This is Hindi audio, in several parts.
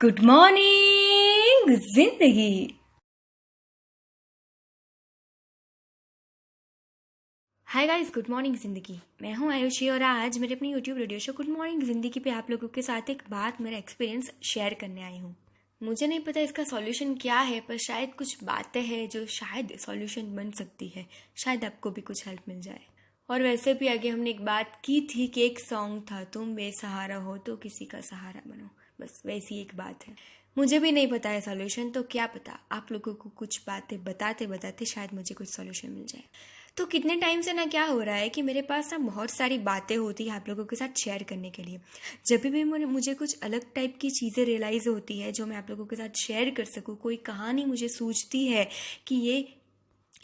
गुड मॉर्निंग जिंदगी। हाय गाइस, गुड मॉर्निंग जिंदगी। मैं हूं आयुषी और आज मेरे अपनी YouTube radio show good morning जिंदगी पे आप लोगों के साथ एक बात, मेरा एक्सपीरियंस शेयर करने आई हूं। मुझे नहीं पता इसका सॉल्यूशन क्या है, पर शायद कुछ बातें हैं जो शायद सॉल्यूशन बन सकती है। शायद आपको भी कुछ हेल्प मिल जाए। और वैसे भी आगे हमने एक बात की थी कि एक सॉन्ग था, तुम बेसहारा हो तो किसी का सहारा बनो। बस वैसी एक बात है। मुझे भी नहीं पता है सॉल्यूशन, तो क्या पता आप लोगों को कुछ बातें बताते बताते शायद मुझे कुछ सॉल्यूशन मिल जाए। तो कितने टाइम से ना क्या हो रहा है कि मेरे पास ना बहुत सारी बातें होती है आप लोगों के साथ शेयर करने के लिए। जब भी मुझे कुछ अलग टाइप की चीज़ें रियलाइज़ होती है जो मैं आप लोगों के साथ शेयर कर सकूँ, कोई कहानी मुझे सूझती है कि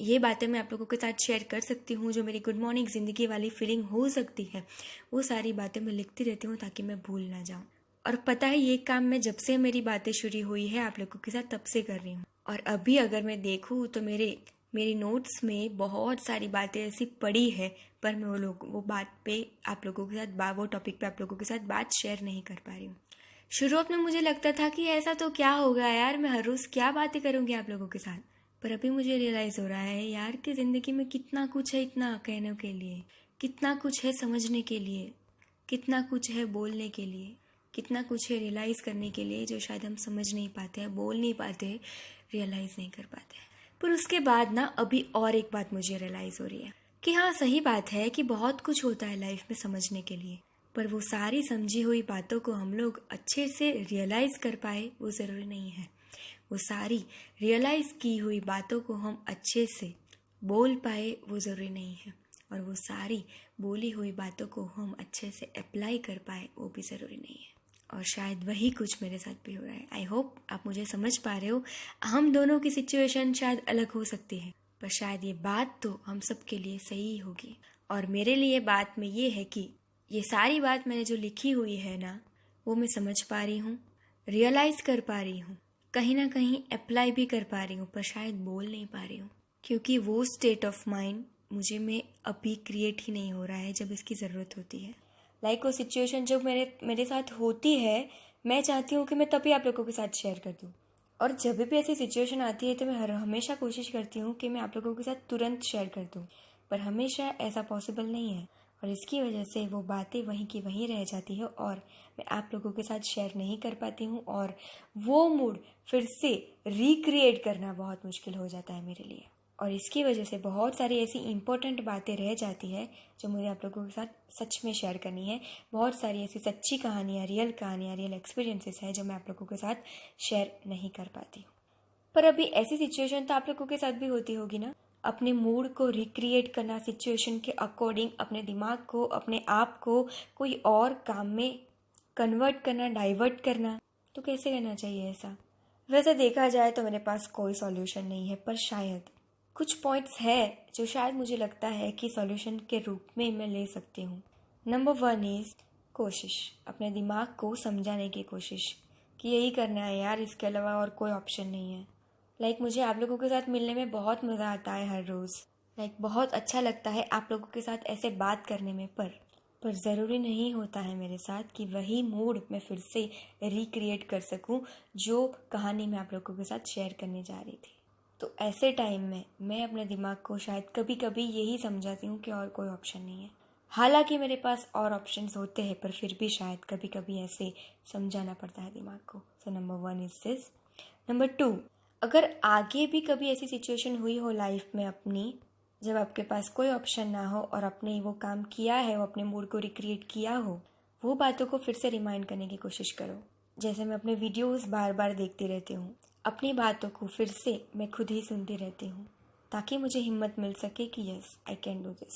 ये बातें मैं आप लोगों के साथ शेयर कर सकती हूँ, जो मेरी गुड मॉर्निंग ज़िंदगी वाली फीलिंग हो सकती है, वो सारी बातें मैं लिखती रहती हूँ ताकि मैं भूल ना जाऊँ। और पता है, ये काम मैं जब से मेरी बातें शुरू हुई है आप लोगों के साथ तब से कर रही हूँ। और अभी अगर मैं देखूँ तो मेरी नोट्स में बहुत सारी बातें ऐसी पड़ी है, पर मैं वो बात पे आप लोगों के साथ वो टॉपिक पे आप लोगों के साथ बात शेयर नहीं कर पा रही हूँ। शुरुआत में मुझे लगता था कि ऐसा तो क्या होगा यार, मैं हर रोज़ क्या बातें करूँगी आप लोगों के साथ। पर अभी मुझे रियलाइज़ हो रहा है यार कि ज़िंदगी में कितना कुछ है, इतना कहने के लिए, कितना कुछ है समझने के लिए, कितना कुछ है बोलने के लिए, कितना कुछ है रियलाइज़ करने के लिए, जो शायद हम समझ नहीं पाते हैं, बोल नहीं पाते, रियलाइज़ नहीं कर पाते हैं। पर उसके बाद ना अभी और एक बात मुझे रियलाइज़ हो रही है कि हाँ, सही बात है कि बहुत कुछ होता है लाइफ में समझने के लिए, पर वो सारी समझी हुई बातों को हम लोग अच्छे से रियलाइज़ कर पाए वो ज़रूरी नहीं है। वो सारी रियलाइज़ की हुई बातों को हम अच्छे से बोल पाए वो ज़रूरी नहीं है। और वो सारी बोली हुई बातों को हम अच्छे से अप्लाई कर पाए वो भी ज़रूरी नहीं है। और शायद वही कुछ मेरे साथ भी हो रहा है। आई होप आप मुझे समझ पा रहे हो। हम दोनों की सिचुएशन शायद अलग हो सकती है, पर शायद ये बात तो हम सब के लिए सही होगी। और मेरे लिए बात में ये है कि ये सारी बात मैंने जो लिखी हुई है ना, वो मैं समझ पा रही हूँ, रियलाइज़ कर पा रही हूँ, कहीं ना कहीं अप्लाई भी कर पा रही हूँ, पर शायद बोल नहीं पा रही हूँ, क्योंकि वो स्टेट ऑफ माइंड मुझे में अभी क्रिएट ही नहीं हो रहा है जब इसकी ज़रूरत होती है। वो सिचुएशन जब मेरे साथ होती है, मैं चाहती हूँ कि मैं तभी आप लोगों के साथ शेयर कर दूँ। और जब भी ऐसी सिचुएशन आती है तो मैं हमेशा कोशिश करती हूँ कि मैं आप लोगों के साथ तुरंत शेयर कर दूँ, पर हमेशा ऐसा पॉसिबल नहीं है। और इसकी वजह से वो बातें वहीं की वहीं रह जाती है और मैं आप लोगों के साथ शेयर नहीं कर पाती हूँ, और वो मूड फिर से रिक्रिएट करना बहुत मुश्किल हो जाता है मेरे लिए। और इसकी वजह से बहुत सारी ऐसी इंपॉर्टेंट बातें रह जाती है जो मुझे आप लोगों के साथ सच में शेयर करनी है। बहुत सारी ऐसी सच्ची कहानियाँ, रियल एक्सपीरियंसेस है जो मैं आप लोगों के साथ शेयर नहीं कर पाती हूँ। पर अभी ऐसी सिचुएशन तो आप लोगों के साथ भी होती होगी ना। अपने मूड को रिक्रिएट करना, सिचुएशन के अकॉर्डिंग अपने दिमाग को, अपने आप को कोई और काम में कन्वर्ट करना, डाइवर्ट करना, तो कैसे करना चाहिए ऐसा। वैसे देखा जाए तो मेरे पास कोई सॉल्यूशन नहीं है, पर शायद कुछ पॉइंट्स है जो शायद मुझे लगता है कि सॉल्यूशन के रूप में मैं ले सकती हूँ। नंबर 1 इज़ कोशिश, अपने दिमाग को समझाने की कोशिश कि यही करना है यार, इसके अलावा और कोई ऑप्शन नहीं है। मुझे आप लोगों के साथ मिलने में बहुत मज़ा आता है हर रोज़। बहुत अच्छा लगता है आप लोगों के साथ ऐसे बात करने में, पर ज़रूरी नहीं होता है मेरे साथ कि वही मूड मैं फिर से रिक्रिएट कर सकूं जो कहानी मैं आप लोगों के साथ शेयर करने जा रही थी। तो ऐसे टाइम में मैं अपने दिमाग को शायद कभी कभी यही समझाती हूँ कि और कोई ऑप्शन नहीं है। हालांकि मेरे पास और ऑप्शंस होते हैं, पर फिर भी शायद कभी कभी ऐसे समझाना पड़ता है दिमाग को। So number 1 is this. Number 2, अगर आगे भी कभी ऐसी सिचुएशन हुई हो लाइफ में अपनी, जब आपके पास कोई ऑप्शन ना हो और आपने वो काम किया है, वो अपने मूड को रिक्रिएट किया हो, वो बातों को फिर से रिमाइंड करने की कोशिश करो। जैसे मैं अपने वीडियोस बार बार देखती रहती हूँ, अपनी बातों को फिर से मैं खुद ही सुनती रहती हूँ, ताकि मुझे हिम्मत मिल सके कि yes I can do this.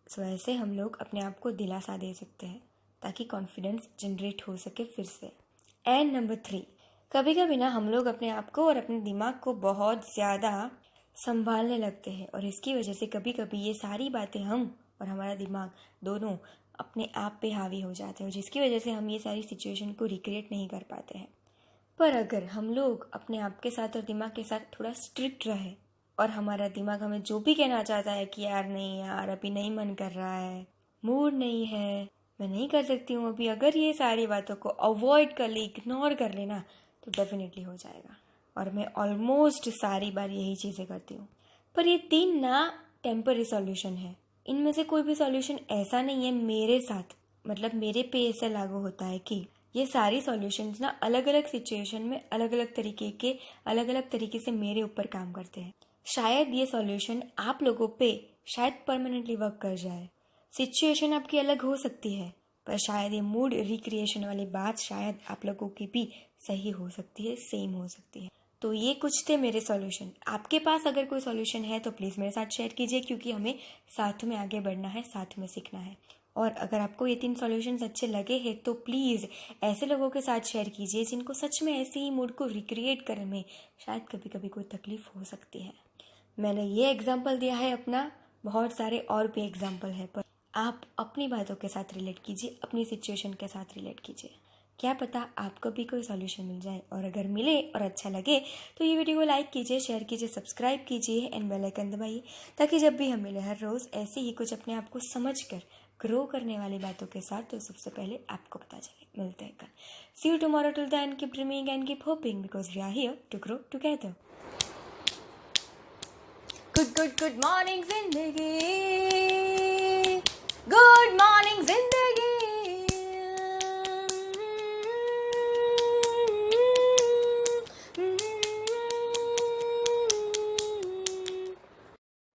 So ऐसे हम लोग अपने आप को दिलासा दे सकते हैं ताकि कॉन्फिडेंस जनरेट हो सके फिर से। एंड नंबर 3, कभी कभी ना हम लोग अपने आप को और अपने दिमाग को बहुत ज़्यादा संभालने लगते हैं, और इसकी वजह से कभी कभी ये सारी बातें हम और हमारा दिमाग दोनों अपने आप पे हावी हो जाते हैं, जिसकी वजह से हम ये सारी सिचुएशन को रिक्रिएट नहीं कर पाते हैं। पर अगर हम लोग अपने आप के साथ और दिमाग के साथ थोड़ा स्ट्रिक्ट रहे, और हमारा दिमाग हमें जो भी कहना चाहता है कि यार नहीं यार, अभी नहीं मन कर रहा है, मूड नहीं है, मैं नहीं कर सकती हूँ अभी, अगर ये सारी बातों को अवॉइड कर ले, इग्नोर कर लेना, तो डेफिनेटली हो जाएगा। और मैं ऑलमोस्ट सारी बार यही चीज़ें करती हूँ। पर ये 3 ना टेम्पररी सॉल्यूशन है। इनमें से कोई भी सॉल्यूशन ऐसा नहीं है मेरे साथ, मतलब मेरे पे ऐसा लागू होता है कि ये सारी सॉल्यूशंस ना अलग अलग सिचुएशन में अलग अलग तरीके से मेरे ऊपर काम करते हैं। शायद ये सॉल्यूशन आप लोगों पे शायद परमानेंटली वर्क कर जाए। सिचुएशन आपकी अलग हो सकती है, पर शायद ये मूड रिक्रिएशन वाली बात शायद आप लोगों की भी सही हो सकती है, सेम हो सकती है। तो ये कुछ थे मेरे सॉल्यूशन। आपके पास अगर कोई सॉल्यूशन है तो प्लीज़ मेरे साथ शेयर कीजिए, क्योंकि हमें साथ में आगे बढ़ना है, साथ में सीखना है। और अगर आपको ये 3 सॉल्यूशंस अच्छे लगे हैं तो प्लीज़ ऐसे लोगों के साथ शेयर कीजिए जिनको सच में ऐसे ही मूड को रिक्रिएट करने में शायद कभी कभी कोई तकलीफ हो सकती है। मैंने ये एग्जाम्पल दिया है अपना, बहुत सारे और भी एग्जाम्पल है, पर आप अपनी बातों के साथ रिलेट कीजिए, अपनी सिचुएशन के साथ रिलेट कीजिए। क्या पता आपको भी कोई सॉल्यूशन मिल जाए। और अगर मिले और अच्छा लगे तो ये वीडियो को लाइक कीजिए, शेयर कीजिए, सब्सक्राइब कीजिए एंड बेल आइकन दबाइए, ताकि जब भी हम मिले हर रोज़ ऐसे ही कुछ अपने आप को समझ कर ग्रो करने वाली बातों के साथ, तो सबसे पहले आपको पता चले। मिलते हैं कल। See you tomorrow, till then keep dreaming and keep hoping, because we are here to grow together. Good morning जिंदगी, गुड मॉर्निंग जिंदगी।